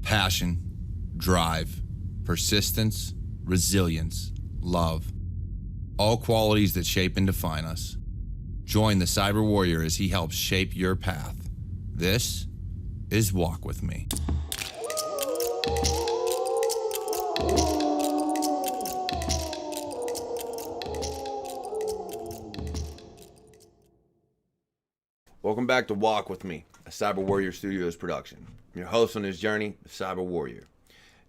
Passion, drive, persistence, resilience, love. All qualities that shape and define us. Join the Cyber Warrior as he helps shape your path. This is Walk With Me. Welcome back to Walk With Me, a cyberwarriorstudios production. I'm your host on this journey, the Cyber Warrior.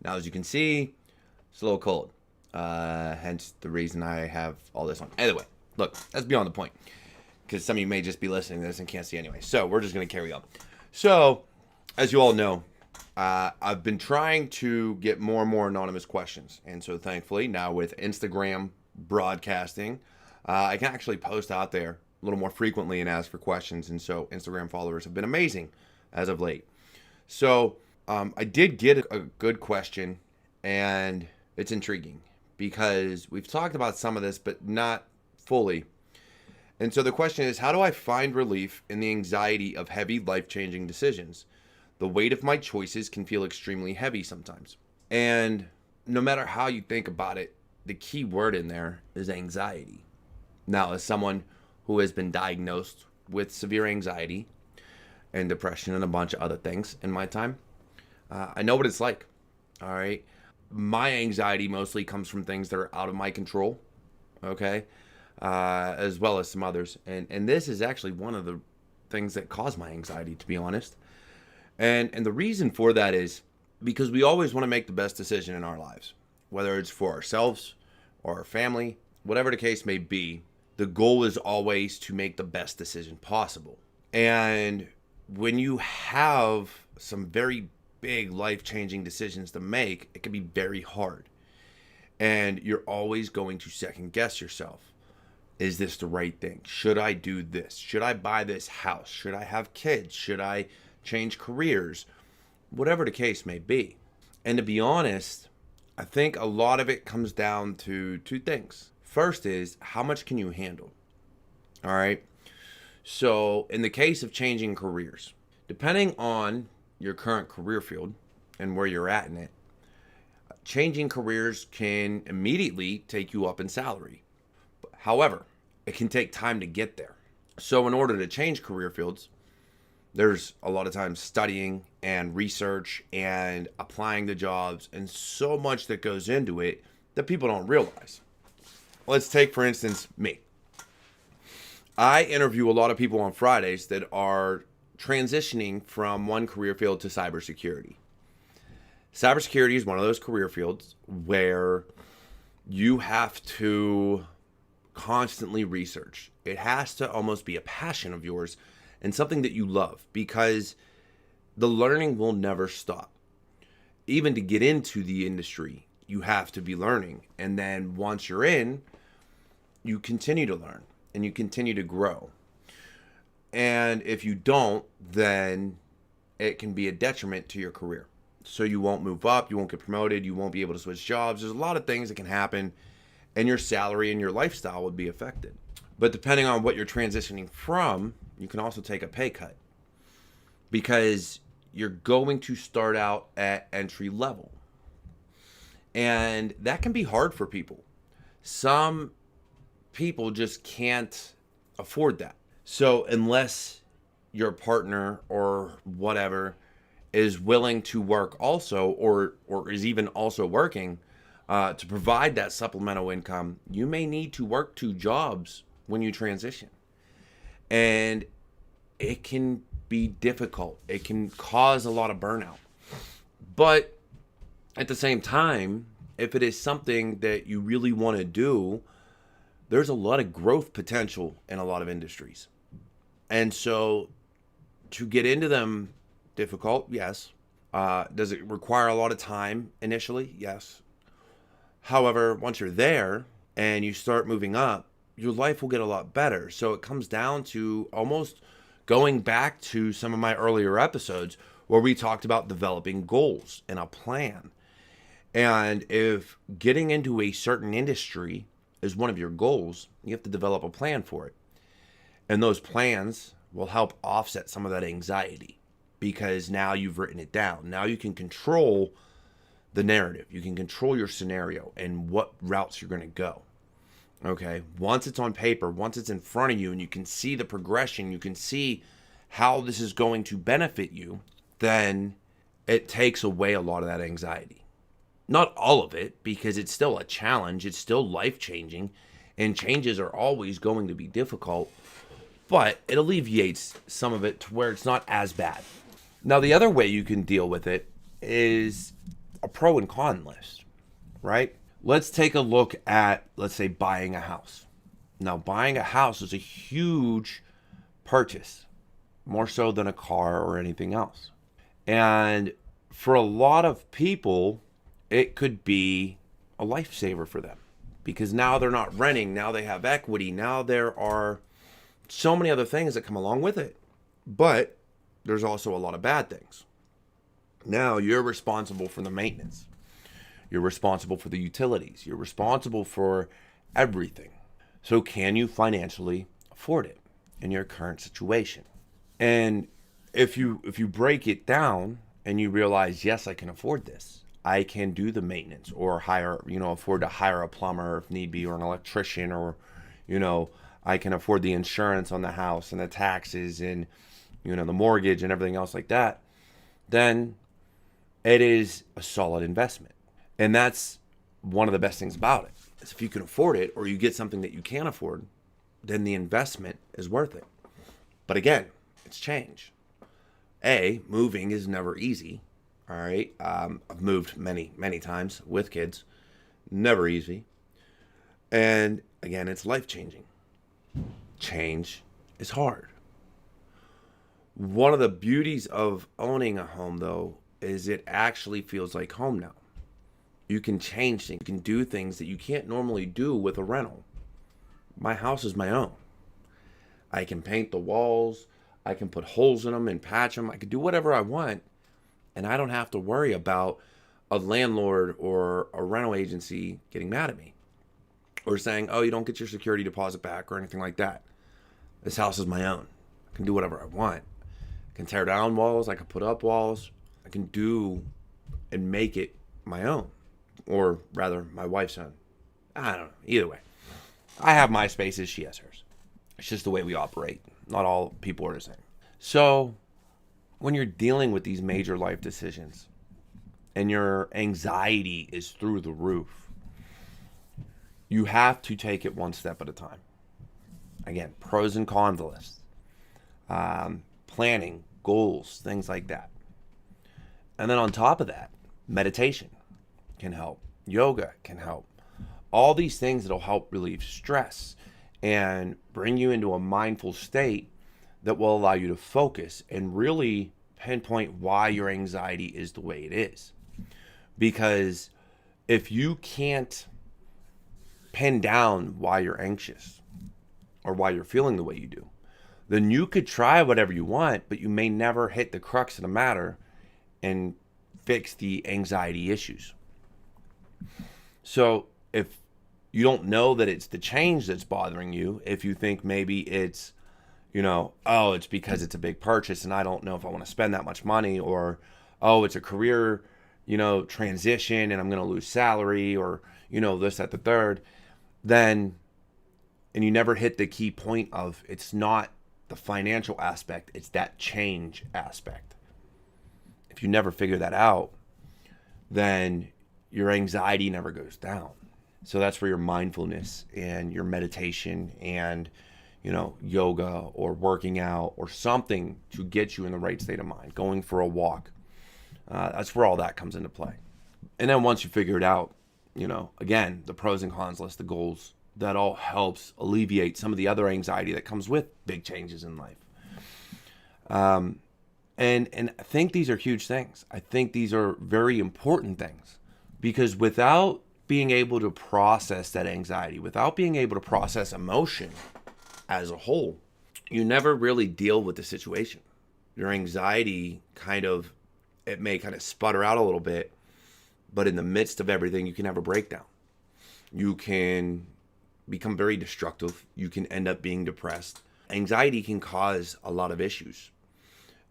Now, as you can see, it's a little cold. Hence the reason I have all this on. Anyway, look, that's beyond the point, because some of you may just be listening to this and can't see anyway. So we're just going to carry on. So, as you all know, I've been trying to get more and more anonymous questions. And so thankfully, now with Instagram broadcasting, I can actually post out there a little more frequently and ask for questions. And so Instagram followers have been amazing as of late. So I did get a good question, and it's intriguing because we've talked about some of this, but not fully. And so the question is, how do I find relief in the anxiety of heavy life-changing decisions? The weight of my choices can feel extremely heavy sometimes. And no matter how you think about it, the key word in there is anxiety. Now, as someone who has been diagnosed with severe anxiety and depression and a bunch of other things in my time, I know what it's like, all right? My anxiety mostly comes from things that are out of my control, okay? As well as some others. And this is actually one of the things that cause my anxiety, to be honest. And the reason for that is because we always want to make the best decision in our lives, whether it's for ourselves or our family, whatever the case may be. The goal is always to make the best decision possible. And when you have some very big life-changing decisions to make, it can be very hard. And you're always going to second guess yourself. Is this the right thing? Should I do this? Should I buy this house? Should I have kids? Should I change careers? Whatever the case may be. And to be honest, I think a lot of it comes down to two things. First is, how much can you handle? All right. So in the case of changing careers, depending on your current career field and where you're at in it, changing careers can immediately take you up in salary. However, it can take time to get there. So in order to change career fields, there's a lot of times studying and research and applying to jobs and so much that goes into it that people don't realize. Let's take, for instance, me. I interview a lot of people on Fridays that are transitioning from one career field to cybersecurity. Cybersecurity is one of those career fields where you have to constantly research. It has to almost be a passion of yours and something that you love, because the learning will never stop. Even to get into the industry, you have to be learning. And then once you're in, you continue to learn and you continue to grow. And if you don't, then it can be a detriment to your career. So you won't move up, you won't get promoted, you won't be able to switch jobs. There's a lot of things that can happen, and your salary and your lifestyle would be affected. But depending on what you're transitioning from, you can also take a pay cut, because you're going to start out at entry level. And that can be hard for people. Some people just can't afford that. So unless your partner or whatever is willing to work also, or is even also working to provide that supplemental income, you may need to work 2 jobs when you transition. And it can be difficult. It can cause a lot of burnout. But at the same time, if it is something that you really want to do, there's a lot of growth potential in a lot of industries. And so to get into them, difficult, yes. Does it require a lot of time initially? Yes. However, once you're there and you start moving up, your life will get a lot better. So it comes down to almost going back to some of my earlier episodes where we talked about developing goals and a plan. And if getting into a certain industry is one of your goals, you have to develop a plan for it. And those plans will help offset some of that anxiety. because now you've written it down. Now you can control the narrative. You can control your scenario and what routes you're going to go. Okay. Once it's on paper, once it's in front of you and you can see the progression, you can see how this is going to benefit you, then it takes away a lot of that anxiety. Not all of it, because it's still a challenge. It's still life-changing, and changes are always going to be difficult, but it alleviates some of it to where it's not as bad. Now, the other way you can deal with it is a pro and con list, right? Let's take a look at, let's say, buying a house. Now, buying a house is a huge purchase, more so than a car or anything else. And for a lot of people, it could be a lifesaver for them, because now they're not renting. Now they have equity. Now there are so many other things that come along with it. But there's also a lot of bad things. Now you're responsible for the maintenance. You're responsible for the utilities. You're responsible for everything. So can you financially afford it in your current situation? And if you break it down and you realize, yes, I can afford this. I can do the maintenance, or afford to hire a plumber if need be, or an electrician, or, I can afford the insurance on the house and the taxes and, the mortgage and everything else like that, then it is a solid investment. And that's one of the best things about it, is if you can afford it, or you get something that you can afford, then the investment is worth it. But again, it's change. Moving is never easy. All right. I've moved many, many times with kids. Never easy. And again, it's life-changing. Change is hard. One of the beauties of owning a home, though, is it actually feels like home now. You can change things. You can do things that you can't normally do with a rental. My house is my own. I can paint the walls. I can put holes in them and patch them. I can do whatever I want. And I don't have to worry about a landlord or a rental agency getting mad at me, or saying, oh, you don't get your security deposit back, or anything like that. This house is my own. I can do whatever I want. I can tear down walls. I can put up walls. I can do and make it my own, or rather my wife's own. I don't know. Either way, I have my spaces. She has hers. It's just the way we operate. Not all people are the same. So when you're dealing with these major life decisions and your anxiety is through the roof, you have to take it one step at a time. Again, pros and cons list, planning, goals, things like that. And then on top of that, meditation can help. Yoga can help. All these things that'll help relieve stress and bring you into a mindful state that will allow you to focus and really pinpoint why your anxiety is the way it is. Because if you can't pin down why you're anxious or why you're feeling the way you do, then you could try whatever you want, but you may never hit the crux of the matter and fix the anxiety issues. So if you don't know that it's the change that's bothering you, if you think maybe it's, it's because it's a big purchase and I don't know if I want to spend that much money, or, it's a career, transition and I'm going to lose salary, or, this, that, the third, then, and you never hit the key point of, it's not the financial aspect, it's that change aspect. If you never figure that out, then your anxiety never goes down. So that's where your mindfulness and your meditation and, yoga or working out or something to get you in the right state of mind, going for a walk. That's where all that comes into play. And then once you figure it out, again, the pros and cons list, the goals, that all helps alleviate some of the other anxiety that comes with big changes in life. And I think these are huge things. I think these are very important things, because without being able to process that anxiety, without being able to process emotion as a whole, you never really deal with the situation. Your anxiety it may sputter out a little bit, but in the midst of everything, you can have a breakdown. You can become very destructive. You can end up being depressed. Anxiety can cause a lot of issues.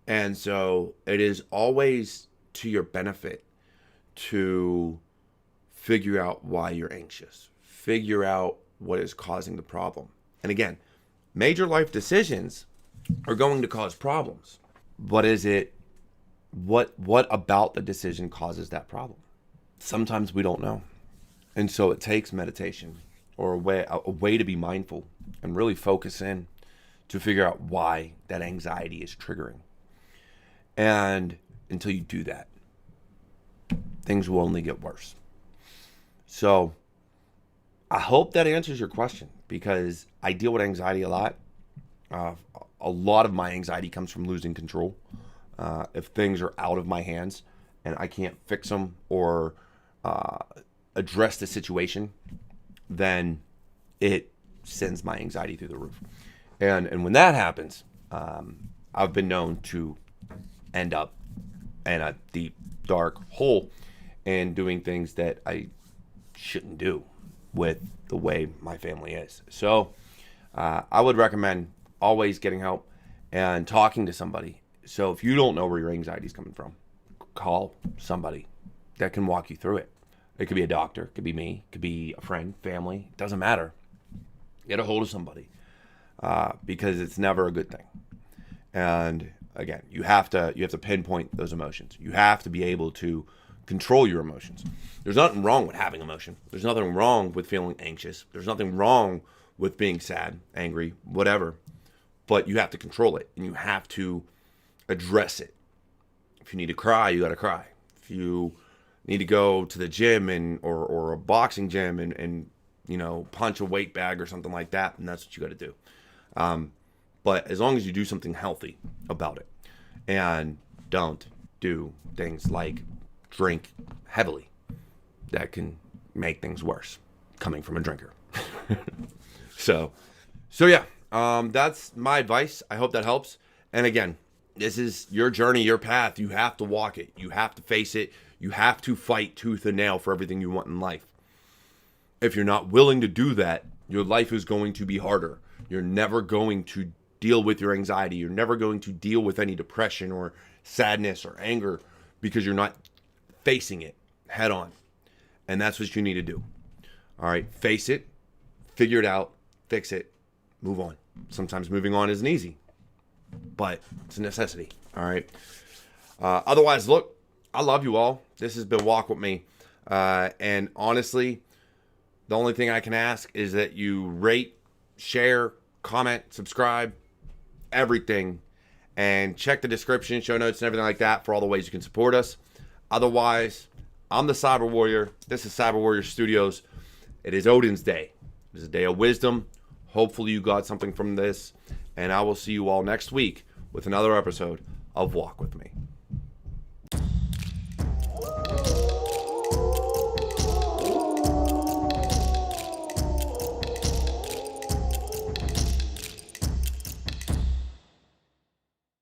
And so it is always to your benefit to figure out why you're anxious, figure out what is causing the problem. And again, major life decisions are going to cause problems. What is it? What about the decision causes that problem? Sometimes we don't know. And so it takes meditation or a way to be mindful and really focus in to figure out why that anxiety is triggering. And until you do that, things will only get worse. So I hope that answers your question, because I deal with anxiety a lot. A lot of my anxiety comes from losing control. If things are out of my hands and I can't fix them or address the situation, then it sends my anxiety through the roof. And when that happens, I've been known to end up in a deep, dark hole and doing things that I shouldn't do with the way my family is. So I would recommend always getting help and talking to somebody. So if you don't know where your anxiety is coming from, call somebody that can walk you through it. It could be a doctor, it could be me, it could be a friend, family, it doesn't matter. Get a hold of somebody because it's never a good thing. And again, you have to pinpoint those emotions. You have to be able to control your emotions. There's nothing wrong with having emotion. There's nothing wrong with feeling anxious. There's nothing wrong with being sad, angry, whatever. But you have to control it and you have to address it. If you need to cry, you got to cry. If you need to go to the gym or a boxing gym and punch a weight bag or something like that, and that's what you got to do. But as long as you do something healthy about it and don't do things like drink heavily, that can make things worse coming from a drinker. So yeah, that's my advice. I hope that helps. And again, this is your journey, your path. You have to walk it. You have to face it. You have to fight tooth and nail for everything you want in life. If you're not willing to do that, your life is going to be harder. You're never going to deal with your anxiety. You're never going to deal with any depression or sadness or anger because you're not facing it head on. And that's what you need to do. All right, face it, figure it out, fix it, move on. Sometimes moving on isn't easy, but it's a necessity. All right. Otherwise, look, I love you all. This has been Walk With Me. And honestly, the only thing I can ask is that you rate, share, comment, subscribe, everything, and check the description, show notes, and everything like that for all the ways you can support us. Otherwise, I'm the Cyber Warrior. This is Cyber Warrior Studios. It is Odin's Day. It is a day of wisdom. Hopefully you got something from this, and I will see you all next week with another episode of Walk With Me.